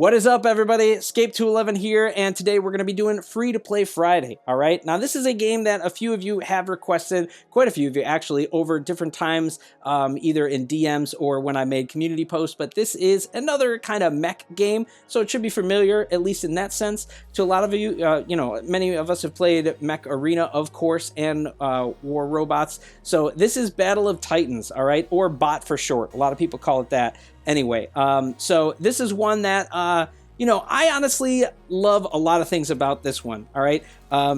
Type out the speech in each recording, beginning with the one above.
What is up, everybody? Escape211 here, and today we're going to be doing Free to Play Friday, all right? Now, this is a game that a few of you have requested, quite a few of you actually, over different times, either in DMs or when I made community posts, but this is another kind of mech game, so it should be familiar, at least in that sense, to a lot of you. Many of us have played Mech Arena, of course, and War Robots, so this is Battle of Titans, all right? Or BOT for short. A lot of people call it that. Anyway, so this is one that, I honestly love a lot of things about this one, all right?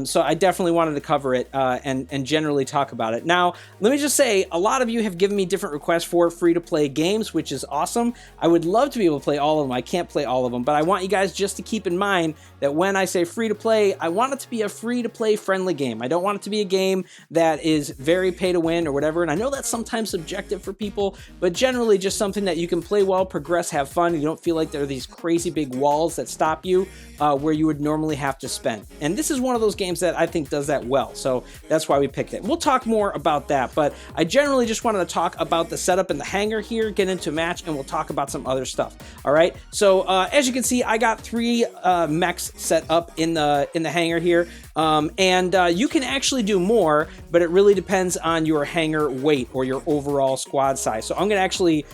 So I definitely wanted to cover it and generally talk about it. Now, let me just say, a lot of you have given me different requests for free-to-play games, which is awesome. I would love to be able to play all of them. I can't play all of them, but I want you guys just to keep in mind that when I say free-to-play, I want it to be a free-to-play friendly game. I don't want it to be a game that is very pay-to-win or whatever, and I know that's sometimes subjective for people, but generally just something that you can play well, progress, have fun. You don't feel like there are these crazy big walls that stop you where you would normally have to spend. And this is one of those games that I think does that well, so that's why we picked it. We'll talk more about that, but I generally just wanted to talk about the setup in the hangar here, get into a match, and we'll talk about some other stuff. All right, so as you can see, I got 3 mechs set up in the hangar here, and you can actually do more, but it really depends on your hangar weight or your overall squad size. So I'm going to actually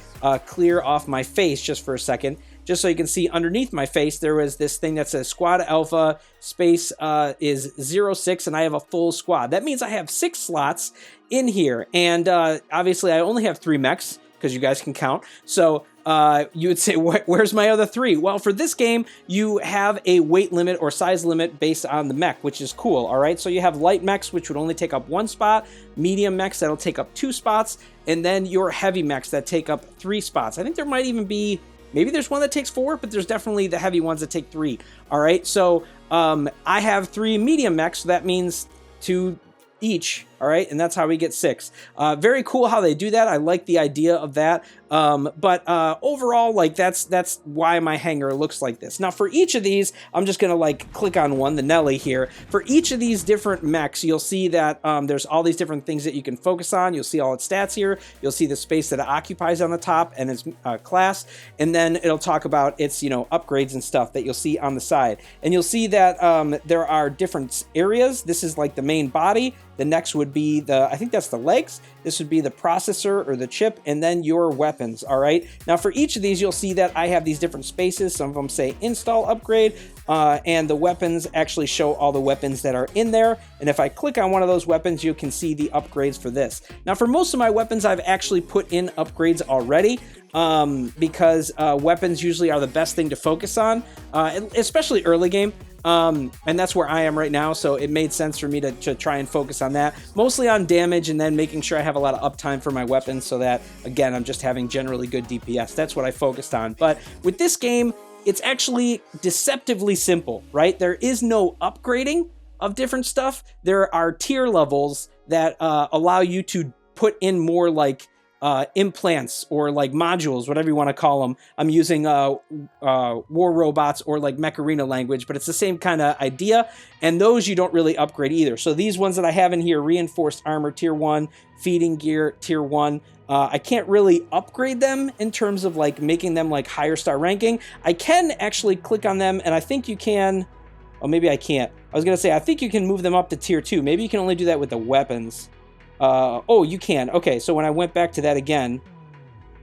clear off my face just for a second, just so you can see underneath my face, there was this thing that says Squad Alpha, space is 06, and I have a full squad. That means I have 6 slots in here, and obviously I only have 3 mechs, because you guys can count. So you would say, where's my other 3? Well, for this game, you have a weight limit or size limit based on the mech, which is cool, all right? So you have light mechs, which would only take up 1 spot, medium mechs that'll take up 2 spots, and then your heavy mechs that take up 3 spots. I think there might even be, maybe there's one that takes 4, but there's definitely the heavy ones that take 3, all right? So I have 3 medium mechs, so that means 2 each, all right, and that's how we get 6. Very cool how they do that. I like the idea of that, but overall, like, that's why my hangar looks like this. Now, for each of these, I'm just gonna like click on one, the Nelly here. For each of these different mechs, you'll see that there's all these different things that you can focus on. You'll see all its stats here. You'll see the space that it occupies on the top and its class, and then it'll talk about its upgrades and stuff that you'll see on the side. And you'll see that there are different areas. This is like the main body. The next would be I think that's the legs. This would be the processor or the chip, and then your weapons, all right? Now, for each of these, you'll see that I have these different spaces. Some of them say install upgrade, and the weapons actually show all the weapons that are in there. And if I click on one of those weapons, you can see the upgrades for this. Now, for most of my weapons, I've actually put in upgrades already, because weapons usually are the best thing to focus on, especially early game. And that's where I am right now, so it made sense for me to try and focus on that, mostly on damage, and then making sure I have a lot of uptime for my weapons so that, again, I'm just having generally good DPS. That's what I focused on. But with this game, it's actually deceptively simple, right? There is no upgrading of different stuff. There are tier levels that allow you to put in more like implants or like modules, whatever you want to call them. I'm using War Robots or like Mech Arena language, but it's the same kind of idea, and those you don't really upgrade either. So these ones that I have in here, reinforced armor tier 1, feeding gear tier 1, I can't really upgrade them in terms of like making them like higher star ranking. I can actually click on them, and I think you can, oh, maybe I can't. I was gonna say, I think you can move them up to tier 2. Maybe you can only do that with the weapons. Oh, you can. Okay, so when I went back to that again,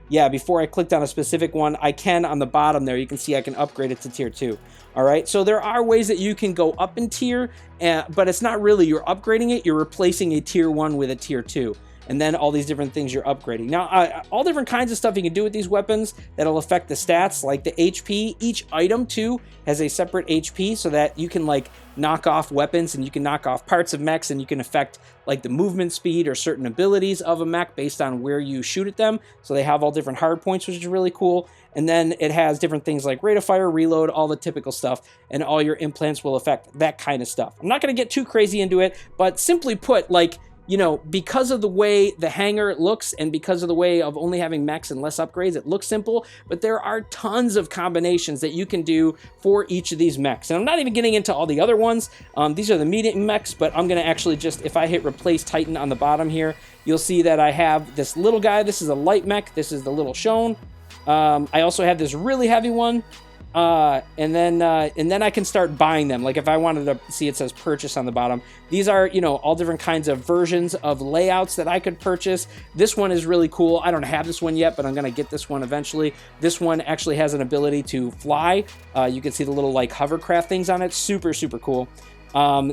yeah, before I clicked on a specific one, I can on the bottom there, you can see I can upgrade it to tier 2. All right, so there are ways that you can go up in tier, but it's not really you're upgrading it, you're replacing a tier 1 with a tier 2. And then all these different things you're upgrading. Now, all different kinds of stuff you can do with these weapons that'll affect the stats, like the HP. Each item, too, has a separate HP so that you can, like, knock off weapons and you can knock off parts of mechs, and you can affect, like, the movement speed or certain abilities of a mech based on where you shoot at them. So they have all different hard points, which is really cool. And then it has different things like rate of fire, reload, all the typical stuff, and all your implants will affect that kind of stuff. I'm not going to get too crazy into it, but simply put, like, because of the way the hangar looks and because of the way of only having mechs and less upgrades, it looks simple, but there are tons of combinations that you can do for each of these mechs. And I'm not even getting into all the other ones. These are the medium mechs, but I'm going to actually just, if I hit replace Titan on the bottom here, you'll see that I have this little guy. This is a light mech. This is the little Shone. I also have this really heavy one. And then I can start buying them. Like if I wanted to see, it says purchase on the bottom. These are, you know, all different kinds of versions of layouts that I could purchase. This one is really cool. I don't have this one yet, but I'm going to get this one eventually. This one actually has an ability to fly. You can see the little like hovercraft things on it. Super, super cool.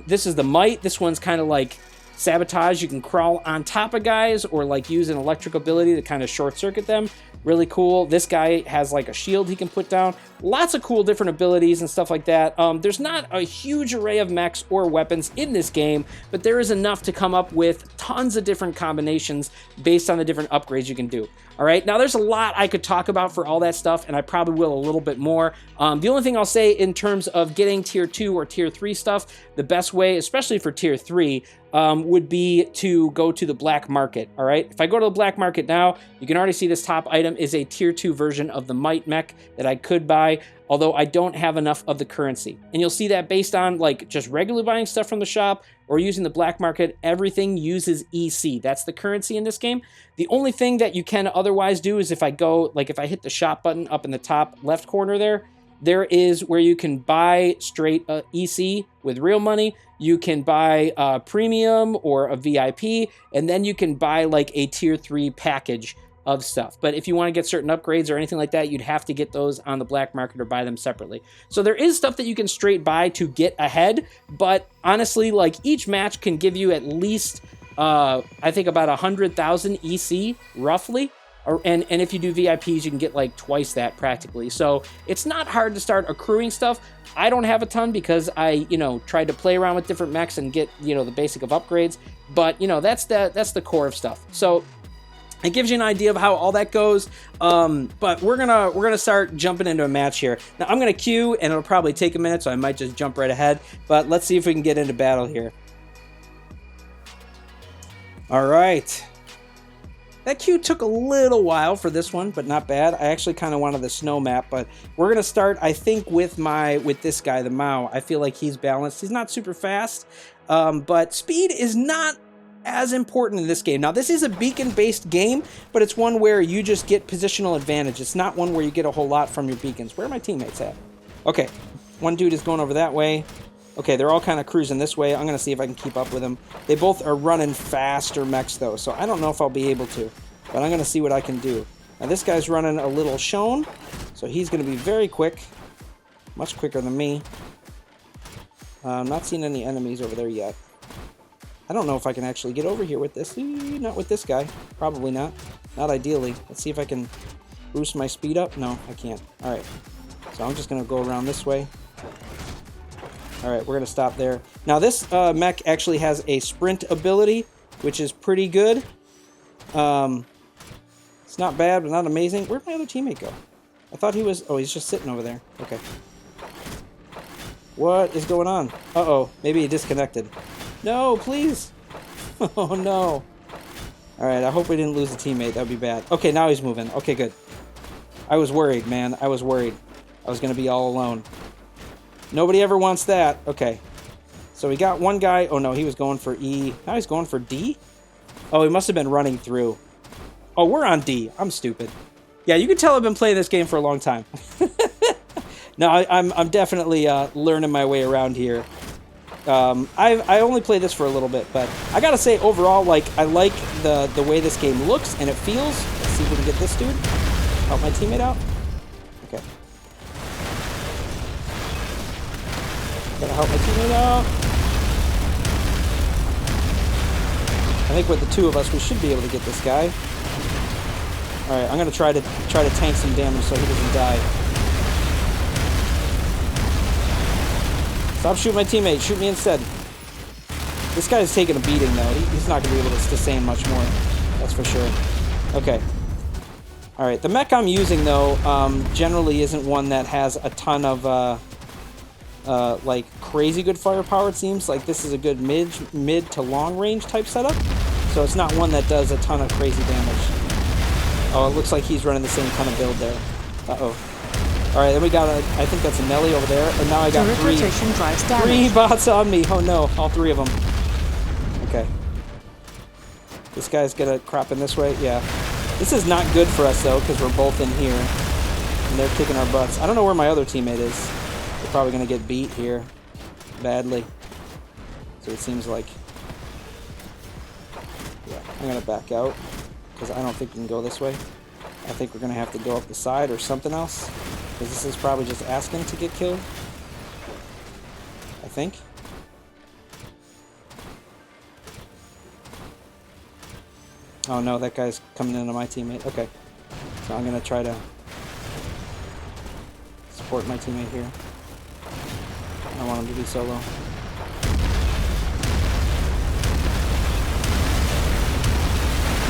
This is the Might. This one's kind of like sabotage. You can crawl on top of guys or like use an electric ability to kind of short circuit them. Really cool. This guy has like a shield he can put down. Lots of cool different abilities and stuff like that. There's not a huge array of mechs or weapons in this game, but there is enough to come up with tons of different combinations based on the different upgrades you can do. All right, now there's a lot I could talk about for all that stuff, and I probably will a little bit more. The only thing I'll say in terms of getting tier 2 or tier 3 stuff, the best way, especially for tier 3, would be to go to the black market. All right, if I go to the black market now, you can already see this top item is a tier 2 version of the Might mech that I could buy, although I don't have enough of the currency. And you'll see that based on like just regularly buying stuff from the shop or using the black market, everything uses EC. That's the currency in this game. The only thing that you can otherwise do is if I go, like if I hit the shop button up in the top left corner there is where you can buy straight EC with real money. You can buy a premium or a VIP, and then you can buy like a tier 3 package of stuff. But if you want to get certain upgrades or anything like that, you'd have to get those on the black market or buy them separately. So there is stuff that you can straight buy to get ahead, but honestly, like each match can give you at least, I think about 100,000 EC roughly. And if you do VIPs, you can get like twice that practically. So it's not hard to start accruing stuff. I don't have a ton because I, you know, tried to play around with different mechs and get, you know, the basic of upgrades. But, you know, that's the core of stuff. So it gives you an idea of how all that goes, but we're gonna start jumping into a match here. Now I'm gonna queue, and it'll probably take a minute, so I might just jump right ahead. But let's see if we can get into battle here. All right, that queue took a little while for this one, but not bad. I actually kind of wanted the snow map, but we're gonna start, I think, with this guy, the Mao. I feel like he's balanced. He's not super fast, but speed is not as important in this game. Now, this is a beacon-based game, but it's one where you just get positional advantage. It's not one where you get a whole lot from your beacons. Where are my teammates at? Okay, one dude is going over that way. Okay, they're all kind of cruising this way. I'm going to see if I can keep up with them. They both are running faster mechs, though, so I don't know if I'll be able to, but I'm going to see what I can do. Now, this guy's running a little shown, so he's going to be very quick, much quicker than me. I'm not seeing any enemies over there yet. I don't know if I can actually get over here with this. Not with this guy. Probably not. Not ideally. Let's see if I can boost my speed up. No, I can't. Alright. So I'm just going to go around this way. Alright, we're going to stop there. Now this mech actually has a sprint ability, which is pretty good. It's not bad, but not amazing. Where'd my other teammate go? I thought he was... Oh, he's just sitting over there. Okay. What is going on? Uh-oh. Maybe he disconnected. No, please. Oh, no. All right, I hope we didn't lose a teammate. That would be bad. Okay, now he's moving. Okay, good. I was worried, man. I was worried. I was going to be all alone. Nobody ever wants that. Okay. So we got one guy. Oh, no, he was going for E. Now he's going for D? Oh, he must have been running through. Oh, we're on D. I'm stupid. Yeah, you can tell I've been playing this game for a long time. No, I'm definitely learning my way around here. I only played this for a little bit, but I gotta say overall, like, I like the way this game looks and it feels. Let's see if we can get this dude. Help my teammate out. Okay. Gotta help my teammate out. I think with the two of us, we should be able to get this guy. All right, I'm gonna try to tank some damage so he doesn't die. Stop shooting my teammate. Shoot me instead. This guy's taking a beating, though. He's not going to be able to sustain much more. That's for sure. Okay. All right. The mech I'm using, though, generally isn't one that has a ton of, like, crazy good firepower, it seems. Like, this is a good mid to long-range type setup. So it's not one that does a ton of crazy damage. Oh, it looks like he's running the same kind of build there. Uh-oh. Alright, then we got I think that's a Nelly over there, and now I got three bots on me. Oh no, all three of them. Okay. This guy's gonna crop in this way, yeah. This is not good for us though, because we're both in here. And they're kicking our butts. I don't know where my other teammate is. They're probably going to get beat here. Badly. So it seems like... Yeah, I'm going to back out. Because I don't think we can go this way. I think we're going to have to go up the side or something else. Because this is probably just asking to get killed. I think. Oh no, that guy's coming into my teammate. Okay. So I'm going to try to support my teammate here. I don't want him to be solo.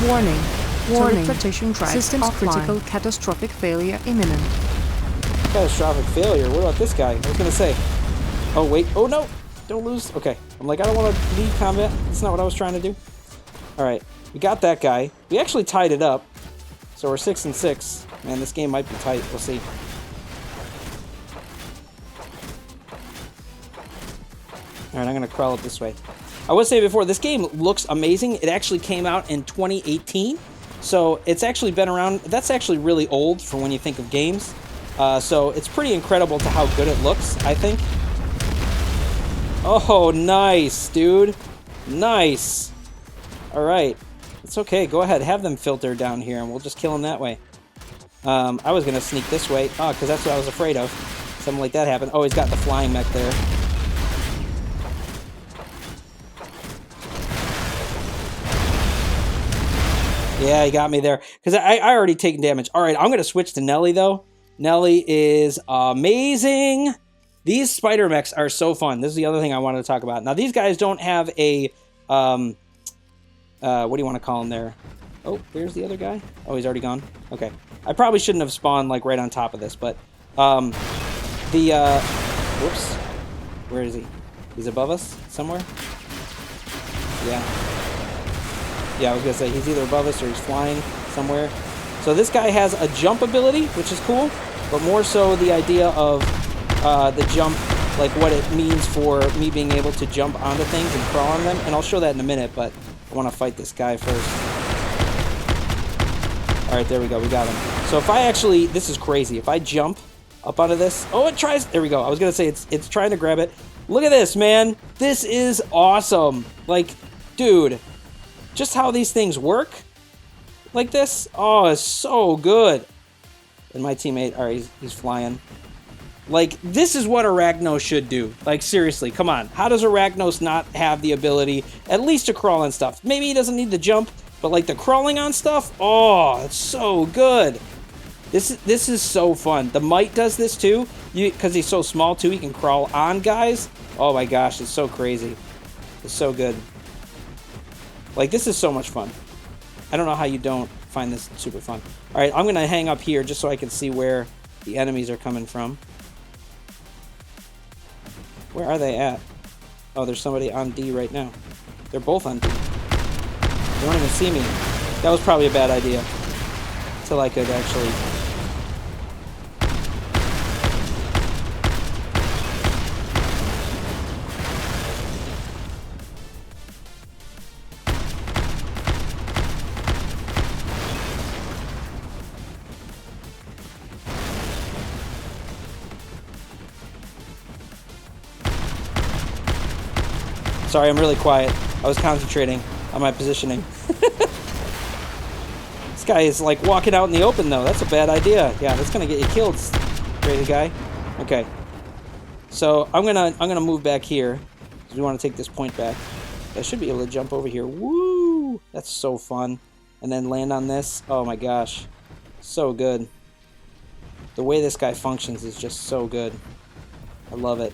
Warning. Warning. Teleportation drive Systems offline. critical. Catastrophic failure imminent. Catastrophic failure. What about this guy? I was going to say. Oh, wait. Oh, no. Don't lose. Okay. I'm like, I don't want to leave combat. That's not what I was trying to do. All right. We got that guy. We actually tied it up. So we're 6-6. Man, this game might be tight. We'll see. All right, I'm going to crawl up this way. I will say before, this game looks amazing. It actually came out in 2018. So it's actually been around. That's actually really old for when you think of games. So it's pretty incredible to how good it looks, I think. Oh, nice, dude. Nice. All right. It's okay. Go ahead. Have them filter down here, and we'll just kill them that way. I was going to sneak this way. Oh, because that's what I was afraid of. Something like that happened. Oh, he's got the flying mech there. Yeah, he got me there. Because I already taken damage. All right, I'm going to switch to Nelly, though. Nelly is amazing. These spider mechs are so fun. This is the other thing I wanted to talk about. Now, these guys don't have a... what do you want to call him there? Oh, there's the other guy. Oh, he's already gone. Okay. I probably shouldn't have spawned, like, right on top of this, but... Whoops. Where is he? He's above us somewhere? Yeah. Yeah, I was going to say, he's either above us or he's flying somewhere. So this guy has a jump ability, which is cool, but more so the idea of the jump, like what it means for me being able to jump onto things and crawl on them. And I'll show that in a minute, but I want to fight this guy first. All right, there we go. We got him. So if I actually, this is crazy. If I jump up out of this, oh, it tries. There we go. I was going to say it's trying to grab it. Look at this, man. This is awesome. Like, dude. Just how these things work like this, oh, it's so good. And my teammate, all right, he's flying. Like, this is what Arachnos should do. Like, seriously, come on. How does Arachnos not have the ability at least to crawl on stuff? Maybe he doesn't need to jump, but like the crawling on stuff, oh, it's so good. This is so fun. The Mite does this too, because he's so small too. He can crawl on guys. Oh my gosh, it's so crazy. It's so good. Like, this is so much fun. I don't know how you don't find this super fun. All right, I'm going to hang up here just so I can see where the enemies are coming from. Where are they at? Oh, there's somebody on D right now. They're both on D. They don't even see me. That was probably a bad idea. Until I could actually... Sorry, I'm really quiet. I was concentrating on my positioning. This guy is like walking out in the open though. That's a bad idea. Yeah, that's gonna get you killed, crazy guy. Okay. So I'm gonna move back here because we want to take this point back. I should be able to jump over here. Woo! That's so fun. And then land on this. Oh my gosh, so good. The way this guy functions is just so good. I love it.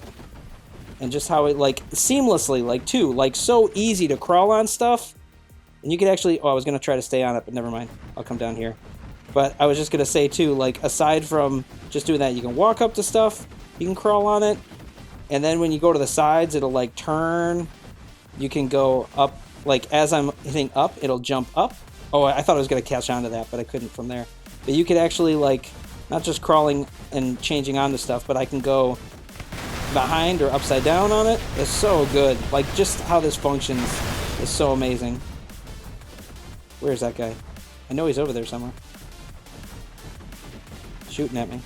And just how it, like, seamlessly, like, too, like, so easy to crawl on stuff. And you could actually, oh, I was going to try to stay on it, but never mind. I'll come down here. But I was just going to say, too, like, aside from just doing that, you can walk up to stuff, you can crawl on it, and then when you go to the sides, it'll, like, turn. You can go up, like, as I'm hitting up, it'll jump up. Oh, I thought I was going to catch on to that, but I couldn't from there. But you could actually, like, not just crawling and changing onto stuff, but I can go behind or upside down on it. It's so good. Like, just how this functions is so amazing. Where's that guy? I know he's over there somewhere. Shooting at me.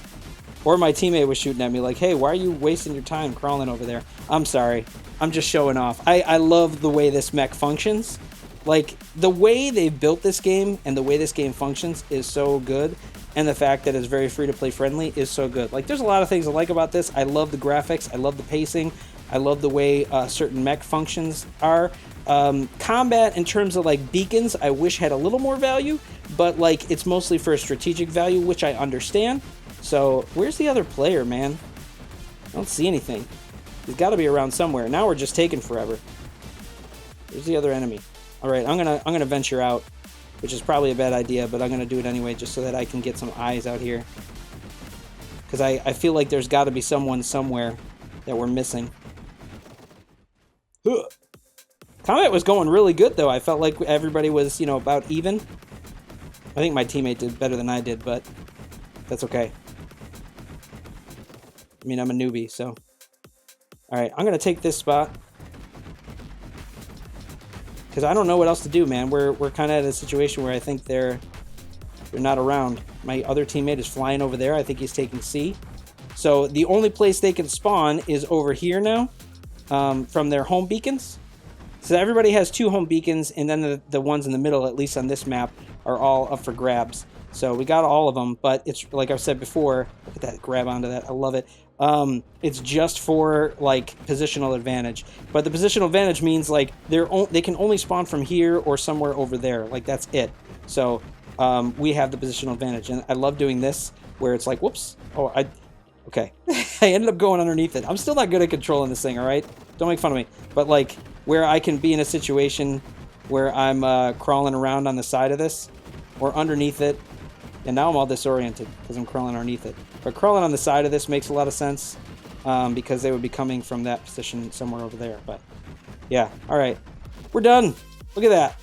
Or my teammate was shooting at me like, hey, why are you wasting your time crawling over there? I'm sorry. I'm just showing off. I love the way this mech functions. Like, the way they've built this game and the way this game functions is so good. And the fact that it's very free-to-play friendly is so good. Like, there's a lot of things I like about this. I love the graphics. I love the pacing. I love the way certain mech functions are. Combat in terms of, like, beacons, I wish had a little more value. But, like, it's mostly for a strategic value, which I understand. So, where's the other player, man? I don't see anything. He's got to be around somewhere. Now we're just taking forever. Where's the other enemy? All right, I'm gonna venture out, which is probably a bad idea, but I'm gonna do it anyway, just so that I can get some eyes out here. Because I feel like there's got to be someone somewhere that we're missing. Ugh. Combat was going really good, though. I felt like everybody was, you know, about even. I think my teammate did better than I did, but that's okay. I mean, I'm a newbie, so. All right, I'm going to take this spot. Because I don't know what else to do, man. We're kind of at a situation where I think they're not around. My other teammate is flying over there. I think he's taking C. So the only place they can spawn is over here now, from their home beacons. So everybody has 2 home beacons, and then the ones in the middle, at least on this map, are all up for grabs. So we got all of them, but it's like I've said before. Look at that, grab onto that. I love it. It's just for like positional advantage, but the positional advantage means like they can only spawn from here or somewhere over there. Like that's it. So we have the positional advantage, and I love doing this where it's like, whoops, okay. I ended up going underneath it. I'm still not good at controlling this thing. All right, don't make fun of me. But like where I can be in a situation where I'm crawling around on the side of this or underneath it. And now I'm all disoriented because I'm crawling underneath it. But crawling on the side of this makes a lot of sense because they would be coming from that position somewhere over there. But yeah, all right. We're done. Look at that.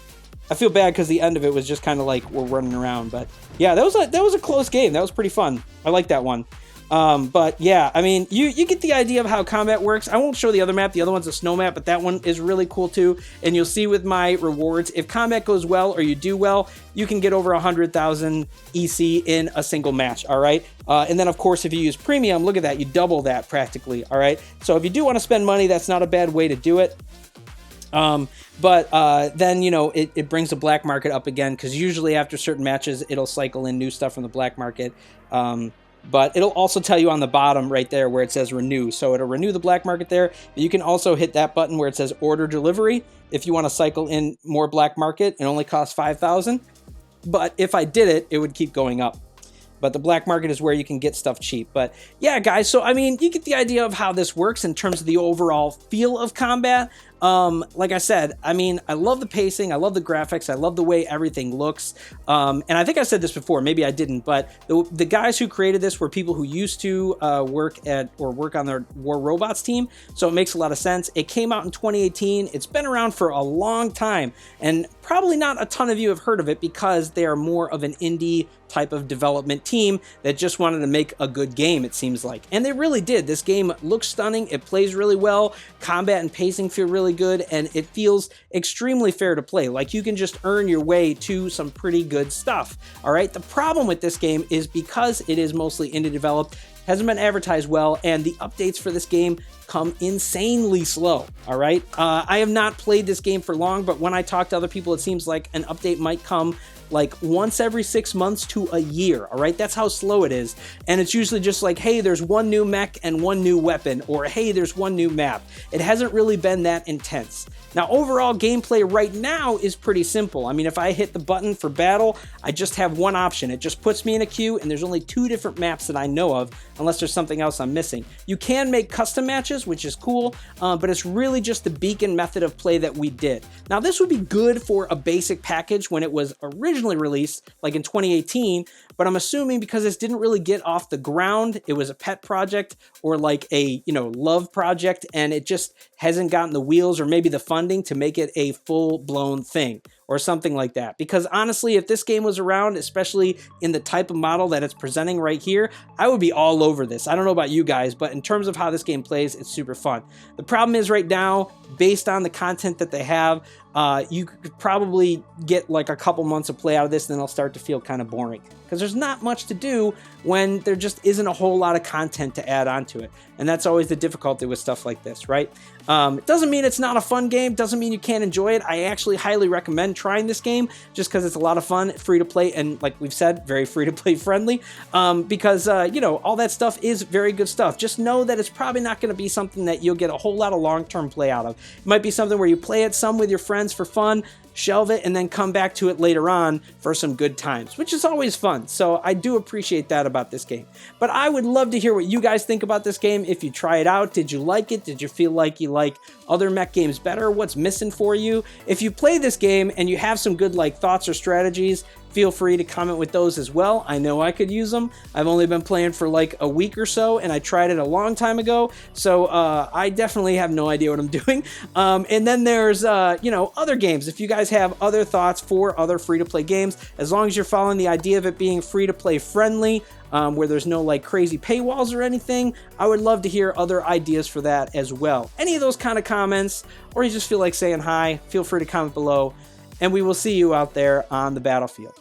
I feel bad because the end of it was just kind of like we're running around. But yeah, that was a close game. That was pretty fun. I like that one. But yeah, I mean, you get the idea of how combat works. I won't show the other map. The other one's a snow map, but that one is really cool too. And you'll see with my rewards, if combat goes well or you do well, you can get over 100,000 EC in a single match. All right. And then of course, if you use premium, look at that, you double that practically. All right. So if you do want to spend money, that's not a bad way to do it. But then, you know, it brings the black market up again, because usually after certain matches, it'll cycle in new stuff from the black market. But it'll also tell you on the bottom right there where it says renew. So it'll renew the black market there. But you can also hit that button where it says order delivery if you want to cycle in more black market. It only costs 5,000. But if I did it, it would keep going up. But the black market is where you can get stuff cheap. But yeah, guys, so I mean, you get the idea of how this works in terms of the overall feel of combat. Like I said, I mean, I love the pacing, I love the graphics, I love the way everything looks. And I think I said this before, maybe I didn't, but the guys who created this were people who used to work on their War Robots team, so it makes a lot of sense. It came out in 2018. It's been around for a long time, and probably not a ton of you have heard of it because they are more of an indie type of development team that just wanted to make a good game, it seems like. And they really did. This game looks stunning, it plays really well, combat and pacing feel really good, and it feels extremely fair to play. Like, you can just earn your way to some pretty good stuff. All right, the problem with this game is because it is mostly indie developed, hasn't been advertised well, and the updates for this game come insanely slow. All right, I have not played this game for long, but when I talk to other people, it seems like an update might come like once every 6 months to a year. All right, that's how slow it is. And it's usually just like, hey, there's one new mech and one new weapon, or hey, there's one new map. It hasn't really been that intense. Now, overall gameplay right now is pretty simple. I mean, if I hit the button for battle, I just have one option. It just puts me in a queue, and there's only 2 different maps that I know of, unless there's something else I'm missing. You can make custom matches, which is cool, but it's really just the beacon method of play that we did. Now, this would be good for a basic package when it was originally released, like in 2018, but I'm assuming because this didn't really get off the ground, it was a pet project or like a, love project, and it just hasn't gotten the wheels or maybe the funding to make it a full-blown thing or something like that. Because honestly, if this game was around, especially in the type of model that it's presenting right here, I would be all over this. I don't know about you guys, but in terms of how this game plays, it's super fun. The problem is right now, based on the content that they have, you could probably get like a couple months of play out of this, and then it'll start to feel kind of boring because there's not much to do when there just isn't a whole lot of content to add onto it. And that's always the difficulty with stuff like this, right? It doesn't mean it's not a fun game, doesn't mean you can't enjoy it. I actually highly recommend trying this game just because it's a lot of fun, free to play, and like we've said, very free to play friendly, because you know, all that stuff is very good stuff. Just know that it's probably not going to be something that you'll get a whole lot of long-term play out of. It might be something where you play it some with your friends for fun, shelve it, and then come back to it later on for some good times, which is always fun. So I do appreciate that about this game. But I would love to hear what you guys think about this game. If you try it out, did you like it? Did you feel like you like other mech games better? What's missing for you? If you play this game and you have some good like thoughts or strategies, feel free to comment with those as well. I know I could use them. I've only been playing for like a week or so, and I tried it a long time ago, so I definitely have no idea what I'm doing. And then there's you know, other games. If you guys have other thoughts for other free-to-play games, as long as you're following the idea of it being free-to-play friendly, where there's no like crazy paywalls or anything, I would love to hear other ideas for that as well. Any of those kind of comments, or you just feel like saying hi, feel free to comment below, and we will see you out there on the battlefield.